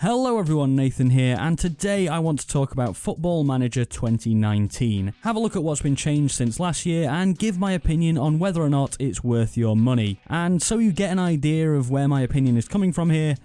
Hello everyone, Nathan here, and today I want to talk about Football Manager 2019. Have a look at what's been changed since last year and give my opinion on whether or not it's worth your money. And so you get an idea of where my opinion is coming from here,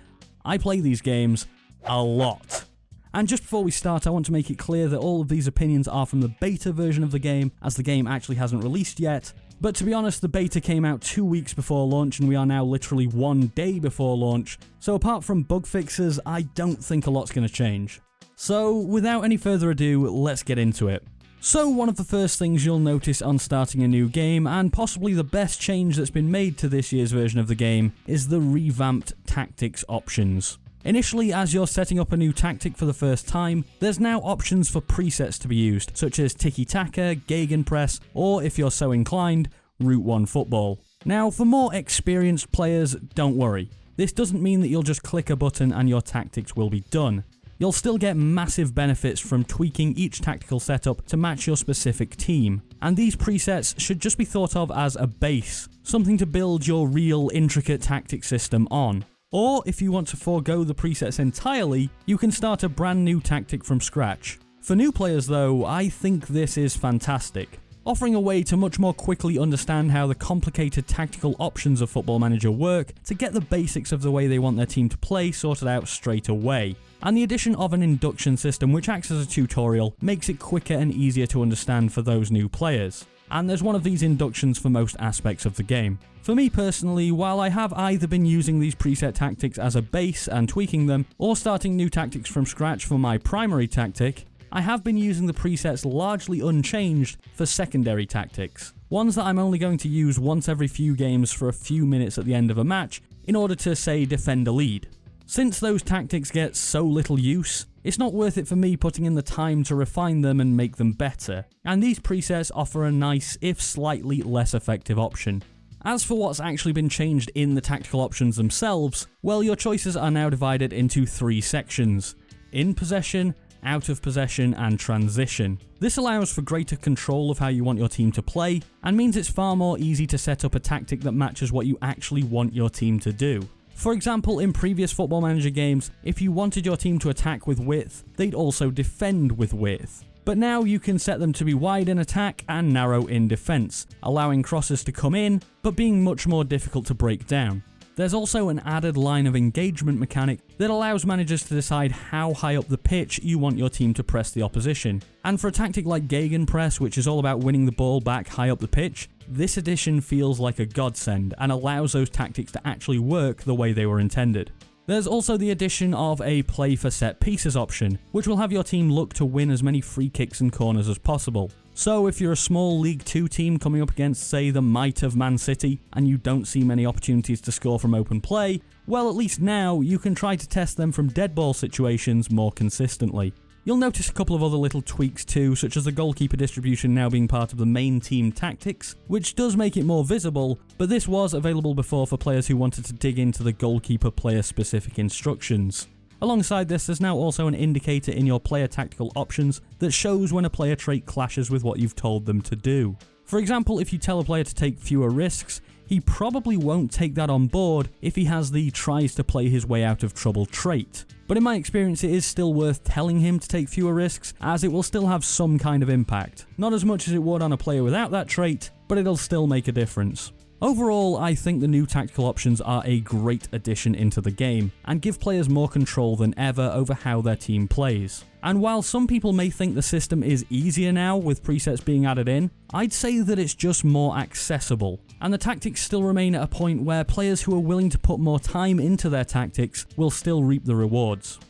I play these games a lot. And just before we start, I want to make it clear that all of these opinions are from the beta version of the game, as the game actually hasn't released yet. But to be honest, the beta came out 2 weeks before launch and we are now literally 1 day before launch, so apart from bug fixes, I don't think a lot's going to change. So without any further ado, let's get into it. So one of the first things you'll notice on starting a new game, and possibly the best change that's been made to this year's version of the game, is the revamped tactics options. Initially, as you're setting up a new tactic for the first time, there's now options for presets to be used, such as tiki-taka, gegenpress, or if you're so inclined, Route 1 football. Now, for more experienced players, don't worry. This doesn't mean that you'll just click a button and your tactics will be done. You'll still get massive benefits from tweaking each tactical setup to match your specific team. And these presets should just be thought of as a base, something to build your real intricate tactic system on. Or, if you want to forego the presets entirely, you can start a brand new tactic from scratch. For new players though, I think this is fantastic, offering a way to much more quickly understand how the complicated tactical options of Football Manager work to get the basics of the way they want their team to play sorted out straight away. And the addition of an induction system which acts as a tutorial makes it quicker and easier to understand for those new players. And there's one of these inductions for most aspects of the game. For me personally, while I have either been using these preset tactics as a base and tweaking them, or starting new tactics from scratch for my primary tactic, I have been using the presets largely unchanged for secondary tactics. Ones that I'm only going to use once every few games for a few minutes at the end of a match in order to, say, defend a lead. Since those tactics get so little use, it's not worth it for me putting in the time to refine them and make them better, and these presets offer a nice, if slightly less effective option. As for what's actually been changed in the tactical options themselves, well, your choices are now divided into 3 sections: in possession, out of possession, and transition. This allows for greater control of how you want your team to play, and means it's far more easy to set up a tactic that matches what you actually want your team to do. For example, in previous Football Manager games, if you wanted your team to attack with width, they'd also defend with width. But now you can set them to be wide in attack and narrow in defense, allowing crosses to come in, but being much more difficult to break down. There's also an added line of engagement mechanic that allows managers to decide how high up the pitch you want your team to press the opposition. And for a tactic like gegenpress, which is all about winning the ball back high up the pitch, this addition feels like a godsend and allows those tactics to actually work the way they were intended. There's also the addition of a play for set pieces option, which will have your team look to win as many free kicks and corners as possible. So if you're a small League 2 team coming up against, say, the might of Man City, and you don't see many opportunities to score from open play, well, at least now you can try to test them from dead ball situations more consistently. You'll notice a couple of other little tweaks too, such as the goalkeeper distribution now being part of the main team tactics, which does make it more visible, but this was available before for players who wanted to dig into the goalkeeper player specific instructions. Alongside this, there's now also an indicator in your player tactical options that shows when a player trait clashes with what you've told them to do. For example, if you tell a player to take fewer risks, he probably won't take that on board if he has the tries to play his way out of trouble trait. But in my experience, it is still worth telling him to take fewer risks, as it will still have some kind of impact. Not as much as it would on a player without that trait, but it'll still make a difference. Overall, I think the new tactical options are a great addition into the game, and give players more control than ever over how their team plays. And while some people may think the system is easier now with presets being added in, I'd say that it's just more accessible, and the tactics still remain at a point where players who are willing to put more time into their tactics will still reap the rewards.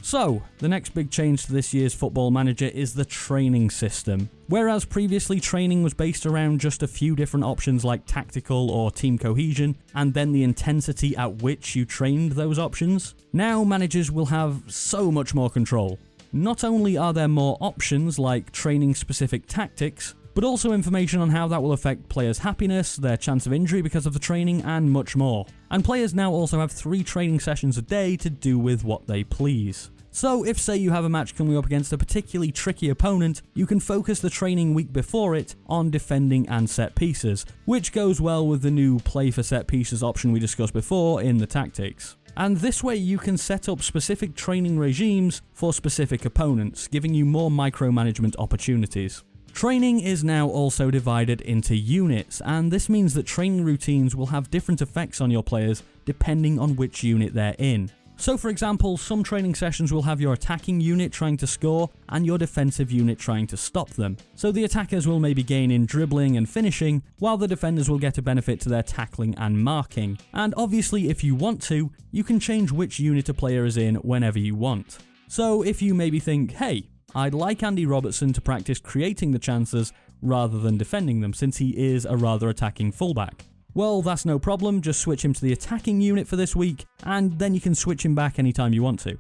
So, the next big change to this year's Football Manager is the training system. Whereas previously training was based around just a few different options like tactical or team cohesion, and then the intensity at which you trained those options, now managers will have so much more control. Not only are there more options like training specific tactics, but also information on how that will affect players' happiness, their chance of injury because of the training, and much more. And players now also have 3 training sessions a day to do with what they please. So if, say, you have a match coming up against a particularly tricky opponent, you can focus the training week before it on defending and set pieces, which goes well with the new play for set pieces option we discussed before in the tactics. And this way you can set up specific training regimes for specific opponents, giving you more micromanagement opportunities. Training is now also divided into units, and this means that training routines will have different effects on your players depending on which unit they're in. So for example, some training sessions will have your attacking unit trying to score and your defensive unit trying to stop them. So the attackers will maybe gain in dribbling and finishing, while the defenders will get a benefit to their tackling and marking. And obviously if you want to, you can change which unit a player is in whenever you want. So if you maybe think, hey, I'd like Andy Robertson to practice creating the chances rather than defending them, since he is a rather attacking fullback. Well, that's no problem, just switch him to the attacking unit for this week, and then you can switch him back anytime you want to.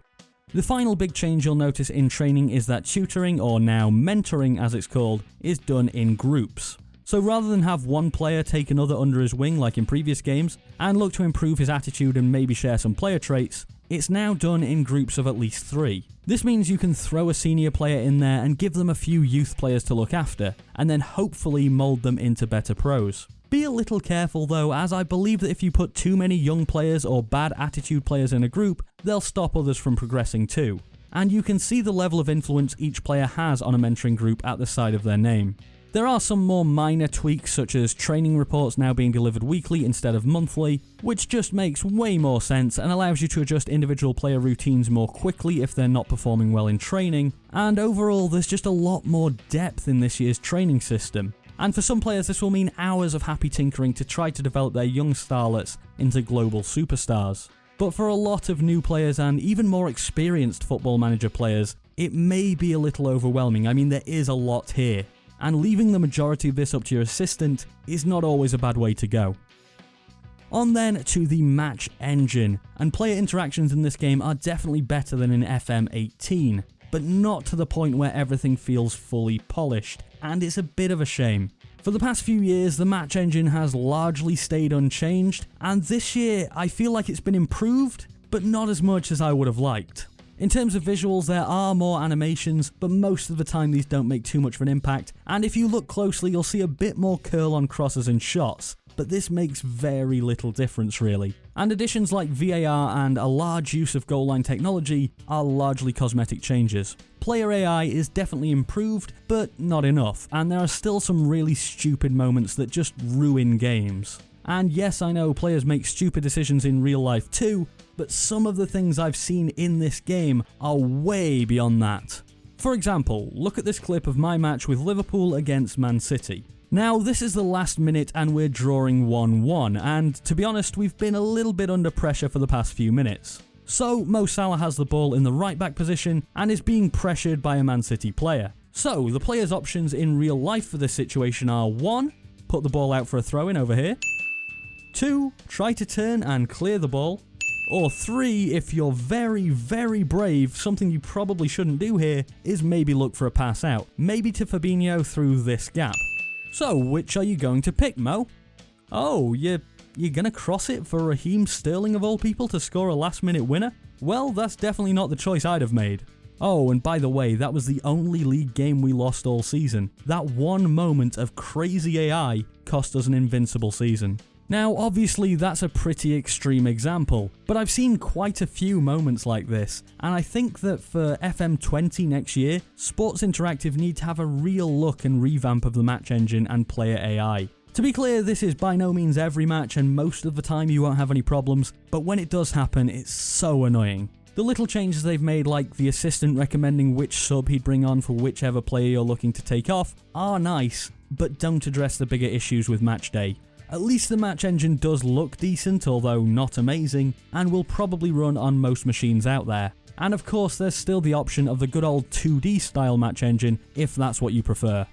The final big change you'll notice in training is that tutoring, or now mentoring as it's called, is done in groups. So rather than have one player take another under his wing like in previous games, and look to improve his attitude and maybe share some player traits, it's now done in groups of at least 3. This means you can throw a senior player in there and give them a few youth players to look after, and then hopefully mould them into better pros. Be a little careful though, as I believe that if you put too many young players or bad attitude players in a group, they'll stop others from progressing too. And you can see the level of influence each player has on a mentoring group at the side of their name. There are some more minor tweaks, such as training reports now being delivered weekly instead of monthly, which just makes way more sense and allows you to adjust individual player routines more quickly if they're not performing well in training, and overall there's just a lot more depth in this year's training system. And for some players this will mean hours of happy tinkering to try to develop their young starlets into global superstars. But for a lot of new players and even more experienced Football Manager players, it may be a little overwhelming. I mean, there is a lot here. And leaving the majority of this up to your assistant is not always a bad way to go. On then to the match engine, and player interactions in this game are definitely better than in FM18, but not to the point where everything feels fully polished, and it's a bit of a shame. For the past few years, the match engine has largely stayed unchanged, and this year I feel like it's been improved, but not as much as I would have liked. In terms of visuals, there are more animations, but most of the time these don't make too much of an impact, and if you look closely you'll see a bit more curl on crosses and shots, but this makes very little difference really. And additions like VAR and a large use of goal line technology are largely cosmetic changes. Player AI is definitely improved, but not enough, and there are still some really stupid moments that just ruin games. And yes, I know players make stupid decisions in real life too, but some of the things I've seen in this game are way beyond that. For example, look at this clip of my match with Liverpool against Man City. Now, this is the last minute and we're drawing 1-1, and to be honest, we've been a little bit under pressure for the past few minutes. So, Mo Salah has the ball in the right back position and is being pressured by a Man City player. So, the player's options in real life for this situation are 1. Put the ball out for a throw-in over here. 2. Try to turn and clear the ball. Or 3, if you're very, very brave, something you probably shouldn't do here, is maybe look for a pass out. Maybe to Fabinho through this gap. So, which are you going to pick, Mo? Oh, you're gonna cross it for Raheem Sterling of all people to score a last-minute winner? Well, that's definitely not the choice I'd have made. Oh, and by the way, that was the only league game we lost all season. That one moment of crazy AI cost us an invincible season. Now, obviously, that's a pretty extreme example, but I've seen quite a few moments like this, and I think that for FM20 next year, Sports Interactive need to have a real look and revamp of the match engine and player AI. To be clear, this is by no means every match, and most of the time you won't have any problems, but when it does happen, it's so annoying. The little changes they've made, like the assistant recommending which sub he'd bring on for whichever player you're looking to take off, are nice, but don't address the bigger issues with match day. At least the match engine does look decent, although not amazing, and will probably run on most machines out there. And of course there's still the option of the good old 2D style match engine if that's what you prefer.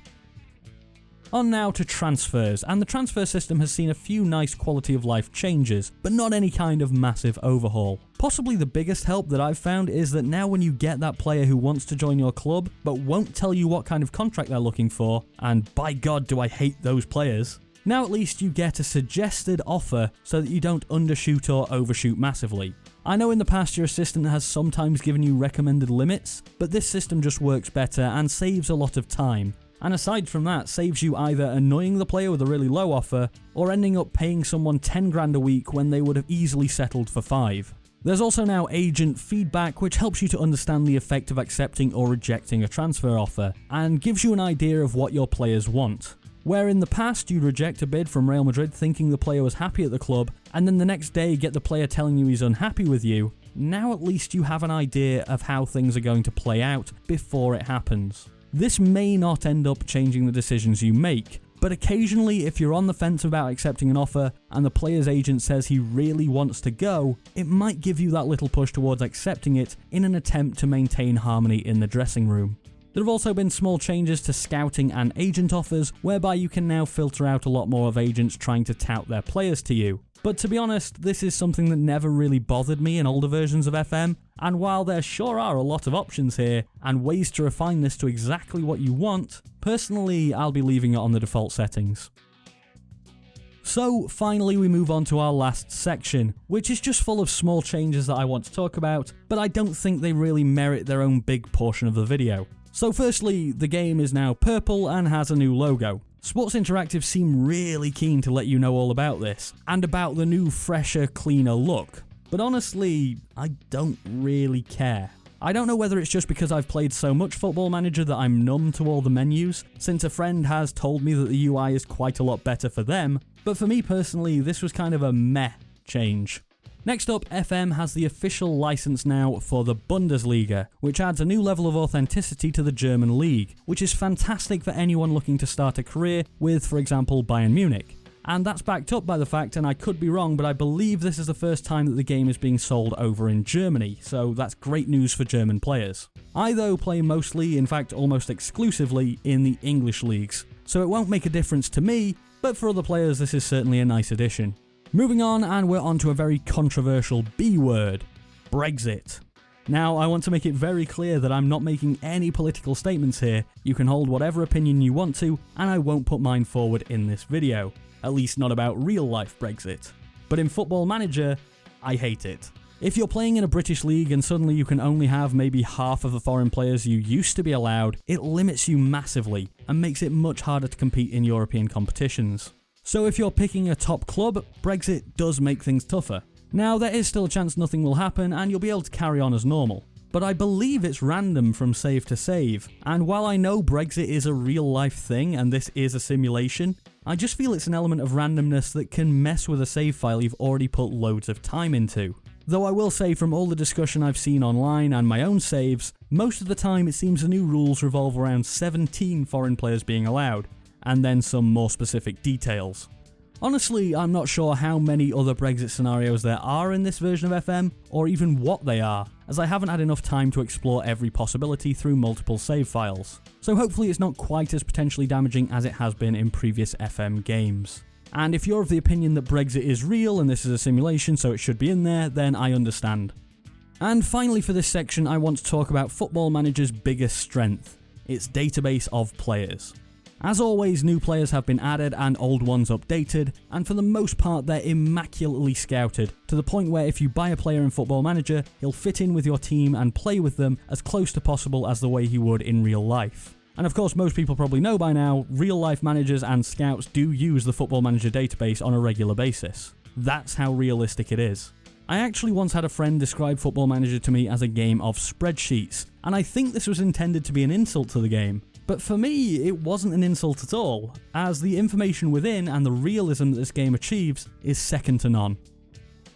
On now to transfers, and the transfer system has seen a few nice quality of life changes, but not any kind of massive overhaul. Possibly the biggest help that I've found is that now when you get that player who wants to join your club, but won't tell you what kind of contract they're looking for, and by God do I hate those players, now at least you get a suggested offer so that you don't undershoot or overshoot massively. I know in the past your assistant has sometimes given you recommended limits, but this system just works better and saves a lot of time. And aside from that, saves you either annoying the player with a really low offer, or ending up paying someone 10 grand a week when they would have easily settled for 5. There's also now agent feedback, which helps you to understand the effect of accepting or rejecting a transfer offer, and gives you an idea of what your players want. Where in the past you'd reject a bid from Real Madrid thinking the player was happy at the club, and then the next day get the player telling you he's unhappy with you, now at least you have an idea of how things are going to play out before it happens. This may not end up changing the decisions you make, but occasionally if you're on the fence about accepting an offer and the player's agent says he really wants to go, it might give you that little push towards accepting it in an attempt to maintain harmony in the dressing room. There have also been small changes to scouting and agent offers, whereby you can now filter out a lot more of agents trying to tout their players to you. But to be honest, this is something that never really bothered me in older versions of FM, and while there sure are a lot of options here, and ways to refine this to exactly what you want, personally I'll be leaving it on the default settings. So finally we move on to our last section, which is just full of small changes that I want to talk about, but I don't think they really merit their own big portion of the video. So firstly, the game is now purple and has a new logo. Sports Interactive seem really keen to let you know all about this, and about the new fresher, cleaner look. But honestly, I don't really care. I don't know whether it's just because I've played so much Football Manager that I'm numb to all the menus, since a friend has told me that the UI is quite a lot better for them, but for me personally, this was kind of a meh change. Next up, FM has the official license now for the Bundesliga, which adds a new level of authenticity to the German league, which is fantastic for anyone looking to start a career with, for example, Bayern Munich. And that's backed up by the fact, and I could be wrong, but I believe this is the first time that the game is being sold over in Germany, so that's great news for German players. I though play mostly, in fact almost exclusively, in the English leagues, so it won't make a difference to me, but for other players this is certainly a nice addition. Moving on, and we're on to a very controversial B word, Brexit. Now, I want to make it very clear that I'm not making any political statements here. You can hold whatever opinion you want to, and I won't put mine forward in this video. At least not about real-life Brexit. But in Football Manager, I hate it. If you're playing in a British league and suddenly you can only have maybe half of the foreign players you used to be allowed, it limits you massively and makes it much harder to compete in European competitions. So if you're picking a top club, Brexit does make things tougher. Now, there is still a chance nothing will happen and you'll be able to carry on as normal. But I believe it's random from save to save, and while I know Brexit is a real life thing and this is a simulation, I just feel it's an element of randomness that can mess with a save file you've already put loads of time into. Though I will say from all the discussion I've seen online and my own saves, most of the time it seems the new rules revolve around 17 foreign players being allowed, and then some more specific details. Honestly, I'm not sure how many other Brexit scenarios there are in this version of FM, or even what they are, as I haven't had enough time to explore every possibility through multiple save files. So hopefully it's not quite as potentially damaging as it has been in previous FM games. And if you're of the opinion that Brexit is real and this is a simulation so it should be in there, then I understand. And finally for this section, I want to talk about Football Manager's biggest strength, its database of players. As always, new players have been added and old ones updated, and for the most part they're immaculately scouted, to the point where if you buy a player in Football Manager, he'll fit in with your team and play with them as close to possible as the way he would in real life. And of course, most people probably know by now, real life managers and scouts do use the Football Manager database on a regular basis. That's how realistic it is. I actually once had a friend describe Football Manager to me as a game of spreadsheets, and I think this was intended to be an insult to the game. But for me, it wasn't an insult at all, as the information within and the realism that this game achieves is second to none.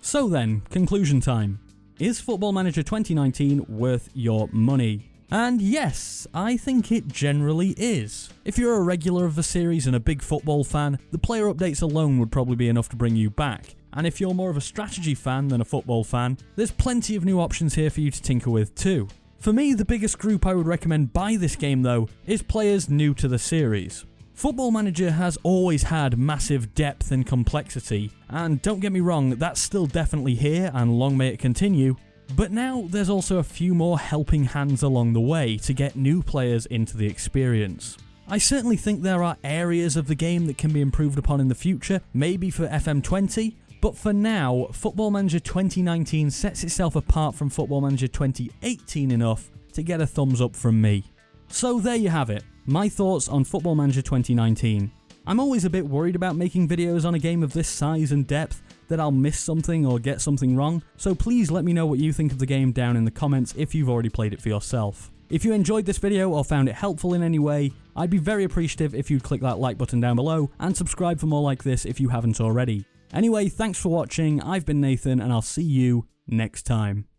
So then, conclusion time. Is Football Manager 2019 worth your money? And yes, I think it generally is. If you're a regular of the series and a big football fan, the player updates alone would probably be enough to bring you back. And if you're more of a strategy fan than a football fan, there's plenty of new options here for you to tinker with too. For me, the biggest group I would recommend buy this game though is players new to the series. Football Manager has always had massive depth and complexity, and don't get me wrong, that's still definitely here and long may it continue, but now there's also a few more helping hands along the way to get new players into the experience. I certainly think there are areas of the game that can be improved upon in the future, maybe for FM20, but for now, Football Manager 2019 sets itself apart from Football Manager 2018 enough to get a thumbs up from me. So there you have it, my thoughts on Football Manager 2019. I'm always a bit worried about making videos on a game of this size and depth, that I'll miss something or get something wrong, so please let me know what you think of the game down in the comments if you've already played it for yourself. If you enjoyed this video or found it helpful in any way, I'd be very appreciative if you'd click that like button down below and subscribe for more like this if you haven't already. Anyway, thanks for watching, I've been Nathan and I'll see you next time.